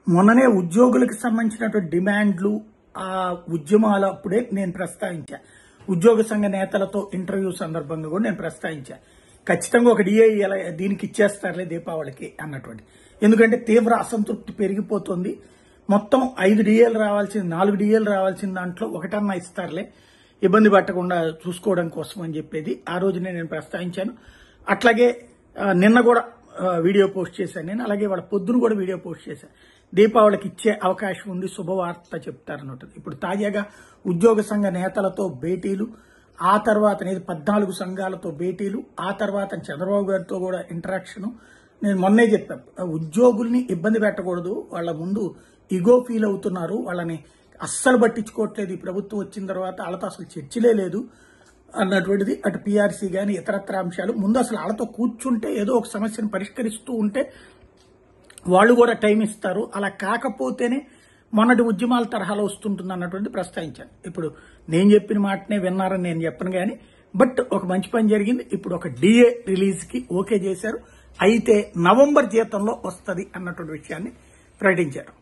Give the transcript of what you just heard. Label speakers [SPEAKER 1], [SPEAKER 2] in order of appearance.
[SPEAKER 1] మొన్ననే ఉద్యోగులకు సంబంధించినటువంటి డిమాండ్లు ఆ ఉద్యమాల అప్పుడే నేను ప్రస్తావించా. ఉద్యోగ సంఘ నేతలతో ఇంటర్వ్యూ సందర్భంగా కూడా నేను ప్రస్తావించా. ఖచ్చితంగా ఒక డిఏ దీనికి ఇచ్చేస్తారులే దీపావళికి అన్నటువంటి. ఎందుకంటే తీవ్ర అసంతృప్తి పెరిగిపోతుంది. మొత్తం 5 డిఏలు రావాల్సింది 4 డిఏలు రావాల్సిన దాంట్లో ఒకటన్నా ఇస్తారులే, ఇబ్బంది పట్టకుండా చూసుకోవడం కోసం అని చెప్పేది ఆ రోజునే నేను ప్రస్తావించాను. అట్లాగే నిన్న కూడా వీడియో పోస్ట్ చేశాను నేను. అలాగే వాళ్ళ పొద్దున కూడా వీడియో పోస్ట్ చేశాను. దీపావళికి ఇచ్చే అవకాశం ఉంది, శుభవార్త చెప్తారన్నట్టు. ఇప్పుడు తాజాగా ఉద్యోగ సంఘ నేతలతో భేటీలు, ఆ తర్వాత 14 సంఘాలతో భేటీలు, ఆ తర్వాత చంద్రబాబు గారితో కూడా ఇంటరాక్షన్. నేను మొన్నే చెప్పాను, ఉద్యోగుల్ని ఇబ్బంది పెట్టకూడదు, వాళ్ళ ముందు ఇగో ఫీల్ అవుతున్నారు, వాళ్ళని అస్సలు పట్టించుకోవట్లేదు ఈ ప్రభుత్వం వచ్చిన తర్వాత, వాళ్ళతో అసలు చర్చలే లేదు అన్నటువంటిది. అటు పీఆర్సీ కానీ ఇతరత్ర అంశాలు ముందు అసలు వాళ్ళతో కూర్చుంటే ఏదో ఒక సమస్యను పరిష్కరిస్తూ ఉంటే వాళ్ళు కూడా టైం ఇస్తారు. అలా కాకపోతేనే మొన్నటి ఉద్యమాల తరహాలో వస్తుంటుంది అన్నటువంటి ప్రస్తావించాను. ఇప్పుడు నేను చెప్పిన మాటనే విన్నారని నేను చెప్పను కానీ, బట్ ఒక మంచి పని జరిగింది. ఇప్పుడు ఒక డిఏ రిలీజ్ కి ఓకే చేశారు. అయితే నవంబర్ జీతంలో వస్తుంది అన్నటువంటి విషయాన్ని ప్రకటించారు.